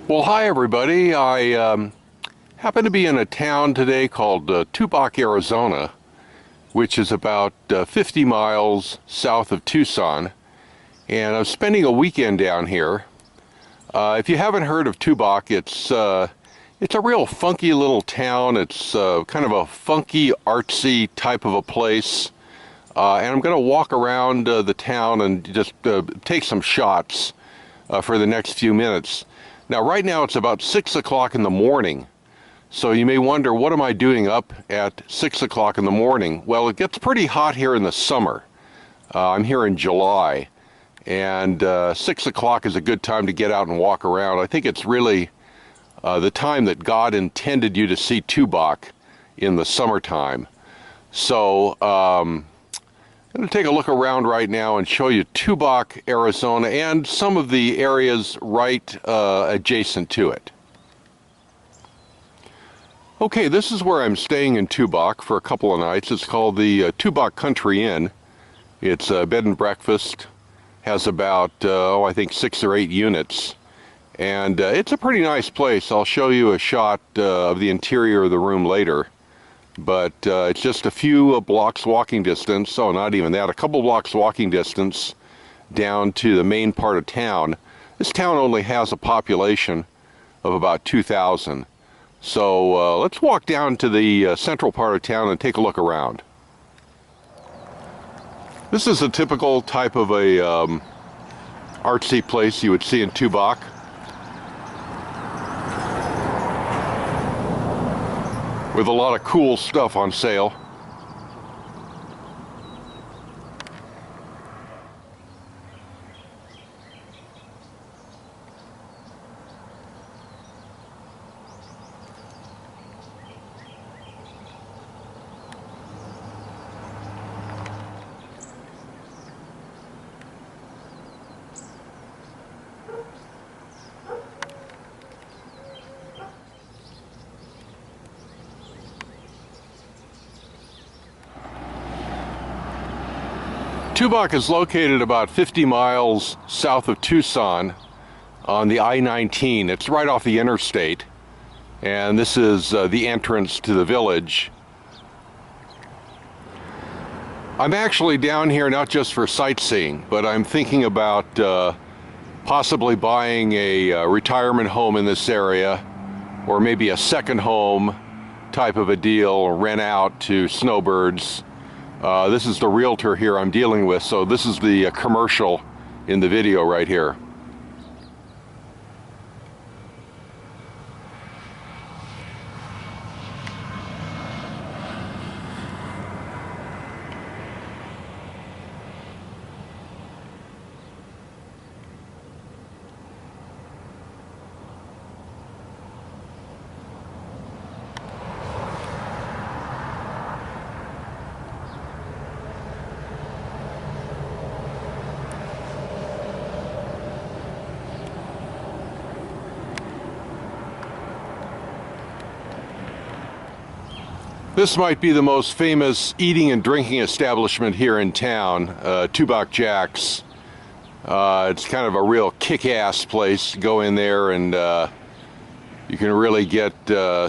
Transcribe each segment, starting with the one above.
Well, hi everybody. I happen to be in a town today called Tubac, Arizona, which is about 50 miles south of Tucson, and I'm spending a weekend down here. If you haven't heard of Tubac, it's a real funky little town. It's kind of a funky, artsy type of a place, and I'm going to walk around the town and just take some shots for the next few minutes. Now, right now it's about 6 o'clock in the morning, so you may wonder, what am I doing up at 6 o'clock in the morning? Well, it gets pretty hot here in the summer. I'm here in July, and 6 o'clock is a good time to get out and walk around. I think it's really the time that God intended you to see Tubac in the summertime. So, I'm going to take a look around right now and show you Tubac, Arizona, and some of the areas right adjacent to it. Okay, this is where I'm staying in Tubac for a couple of nights. It's called the Tubac Country Inn. It's a bed and breakfast, has about, I think 6 or 8 units. And it's a pretty nice place. I'll show you a shot of the interior of the room later. But it's just a few blocks walking distance, oh, not even that, a couple blocks walking distance down to the main part of town. This town only has a population of about 2,000. So let's walk down to the central part of town and take a look around. This is a typical type of a artsy place you would see in Tubac. With a lot of cool stuff on sale. Tubac is located about 50 miles south of Tucson on the I-19. It's right off the interstate, and this is the entrance to the village. I'm actually down here not just for sightseeing, but I'm thinking about possibly buying a retirement home in this area, or maybe a second home type of a deal, rent out to snowbirds. This is the realtor here I'm dealing with, so this is the commercial in the video right here. This might be the most famous eating and drinking establishment here in town, Tubac Jack's. It's kind of a real kick-ass place. Go in there and you can really get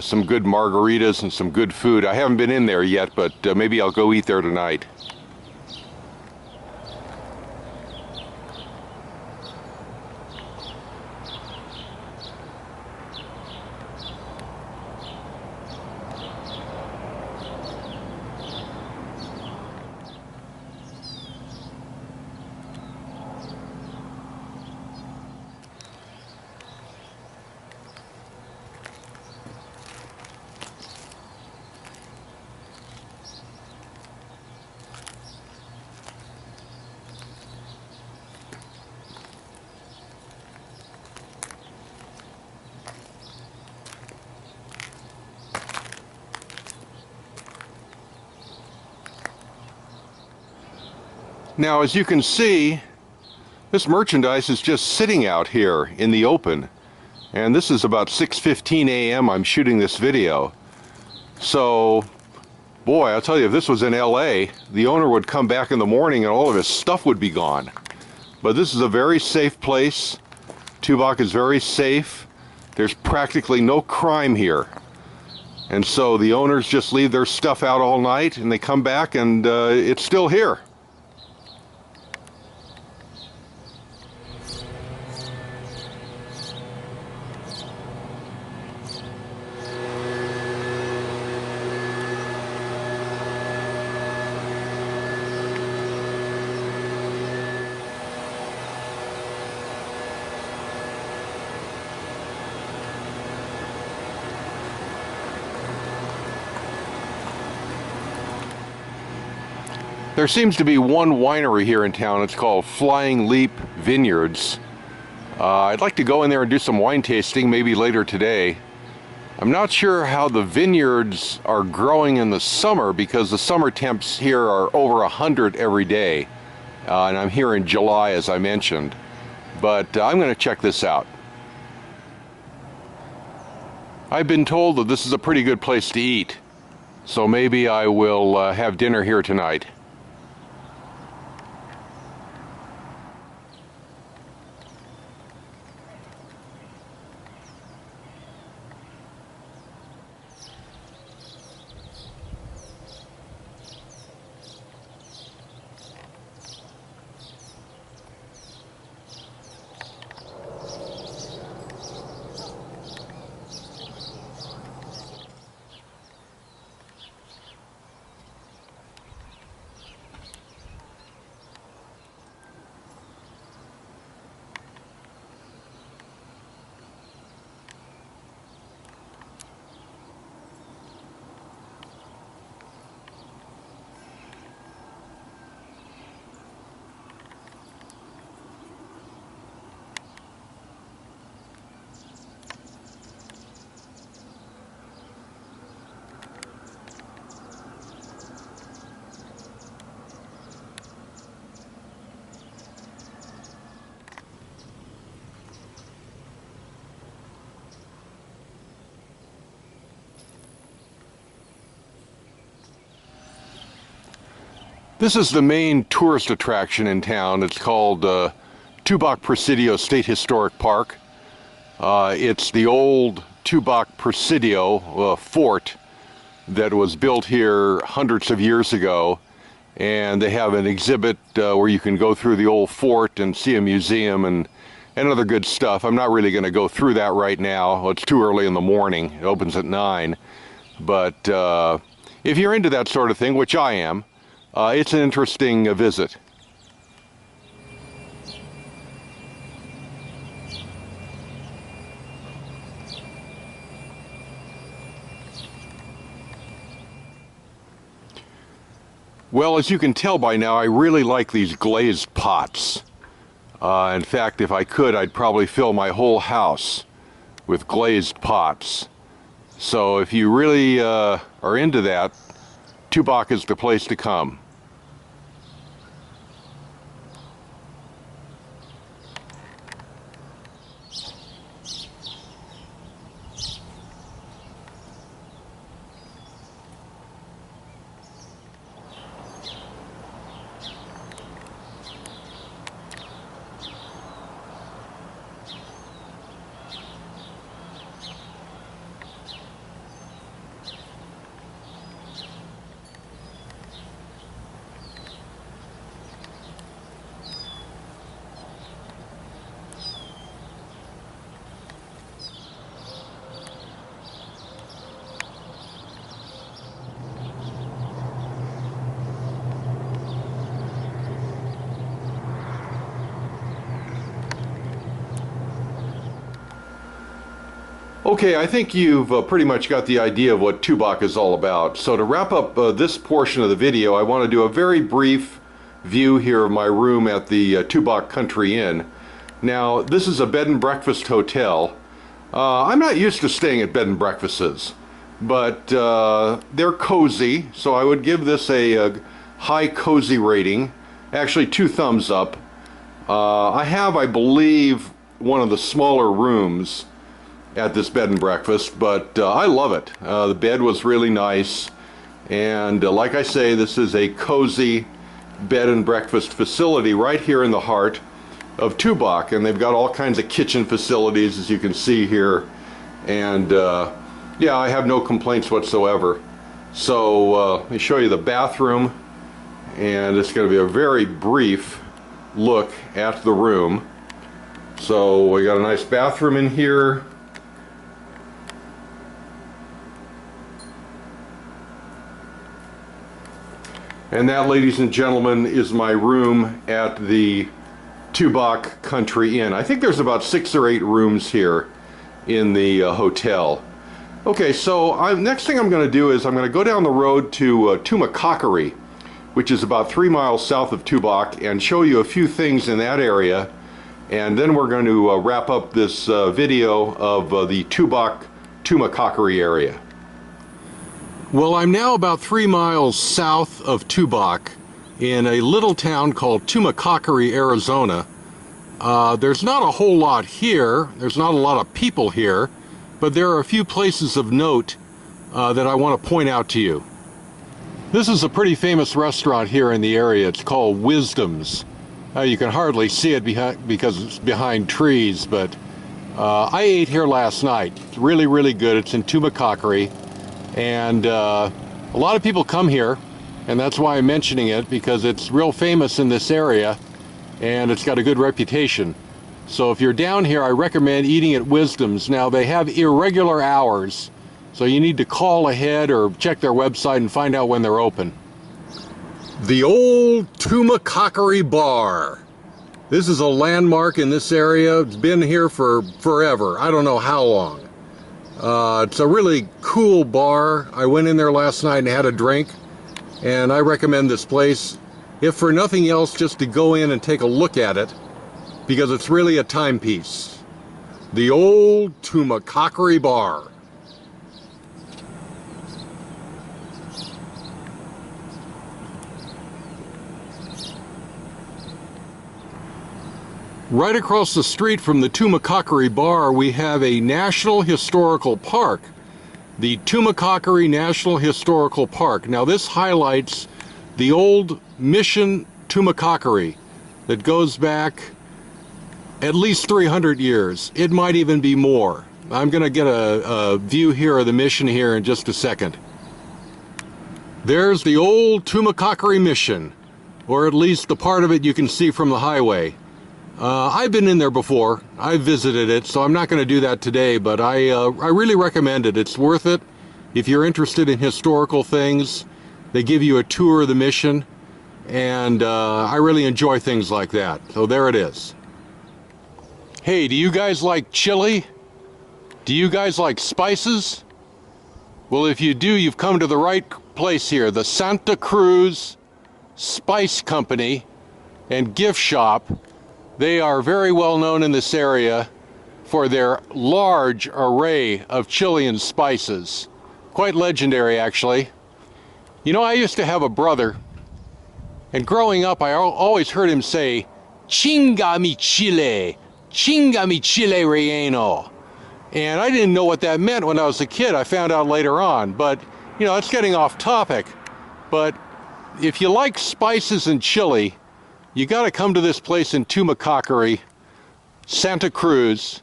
some good margaritas and some good food. I haven't been in there yet, but maybe I'll go eat there tonight. Now, as you can see, this merchandise is just sitting out here in the open. And this is about 6:15 a.m. I'm shooting this video. So, boy, I'll tell you, if this was in LA, the owner would come back in the morning and all of his stuff would be gone. But this is a very safe place. Tubac is very safe. There's practically no crime here. And so the owners just leave their stuff out all night and they come back and it's still here. There seems to be one winery here in town. It's called Flying Leap Vineyards. I'd like to go in there and do some wine tasting maybe later today. I'm not sure how the vineyards are growing in the summer because the summer temps here are over 100 every day. And I'm here in July, as I mentioned. But I'm going to check this out. I've been told that this is a pretty good place to eat. So maybe I will have dinner here tonight. This is the main tourist attraction in town. It's called Tubac Presidio State Historic Park. It's the old Tubac Presidio fort that was built here hundreds of years ago. And they have an exhibit where you can go through the old fort and see a museum and other good stuff. I'm not really going to go through that right now. It's too early in the morning. It opens at 9. But if you're into that sort of thing, which I am, it's an interesting visit. Well, as you can tell by now, I really like these glazed pots. In fact, if I could, I'd probably fill my whole house with glazed pots. So if you really are into that, Tubac is the place to come. Okay, I think you've pretty much got the idea of what Tubac is all about. So to wrap up this portion of the video, I want to do a very brief view here of my room at the Tubac Country Inn. Now, this is a bed and breakfast hotel. I'm not used to staying at bed and breakfasts, but they're cozy, so I would give this a high cozy rating. Actually, 2 thumbs up. I have, I believe, one of the smaller rooms at this bed and breakfast, but I love it. The bed was really nice, and like I say, this is a cozy bed and breakfast facility right here in the heart of Tubac, and they've got all kinds of kitchen facilities, as you can see here. And yeah, I have no complaints whatsoever. So let me show you the bathroom, and it's going to be a very brief look at the room. So we got a nice bathroom in here. And that, ladies and gentlemen, is my room at the Tubac Country Inn. I think there's about 6 or 8 rooms here in the hotel. Okay, so next thing I'm going to do is I'm going to go down the road to Tumacacori, which is about 3 miles south of Tubac, and show you a few things in that area. And then we're going to wrap up this video of the Tumacacori area. Well, I'm now about 3 miles south of Tubac in a little town called Tumacacori, Arizona. There's not a whole lot here. There's not a lot of people here, but there are a few places of note that I want to point out to you. This is a pretty famous restaurant here in the area. It's called Wisdom's. You can hardly see it because it's behind trees, but I ate here last night. It's really, really good. It's in Tumacacori. And a lot of people come here, and that's why I'm mentioning it, because it's real famous in this area and it's got a good reputation. So if you're down here, I recommend eating at Wisdom's. Now, they have irregular hours, so you need to call ahead or check their website and find out when they're open. The old Tubacori Bar. This is a landmark in this area. It's been here for forever. I don't know how long. It's a really cool bar. I went in there last night and had a drink, and I recommend this place, if for nothing else, just to go in and take a look at it, because it's really a timepiece. The old Tumacacori Bar. Right across the street from the Tumacacori Bar, we have a National Historical Park, the Tumacacori National Historical Park. Now, this highlights the old Mission Tumacacori that goes back at least 300 years. It might even be more. I'm going to get a view here of the mission here in just a second. There's the old Tumacacori Mission, or at least the part of it you can see from the highway. I've been in there before. I've visited it, so I'm not going to do that today, but I really recommend it. It's worth it. If you're interested in historical things, they give you a tour of the mission, and I really enjoy things like that. So there it is. Hey, do you guys like chili? Do you guys like spices? Well, if you do, you've come to the right place here. The Santa Cruz Spice Company and Gift Shop. They are very well known in this area for their large array of Chilean spices. Quite legendary, actually. You know, I used to have a brother, and growing up I always heard him say, "Chinga mi chile relleno." And I didn't know what that meant when I was a kid. I found out later on, but you know, it's getting off topic. But if you like spices and chili, you got to come to this place in Tumacacori, Santa Cruz,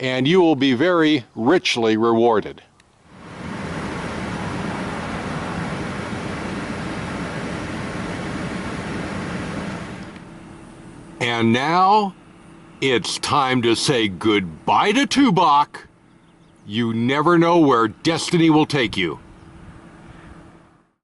and you will be very richly rewarded. And now, it's time to say goodbye to Tubac. You never know where destiny will take you.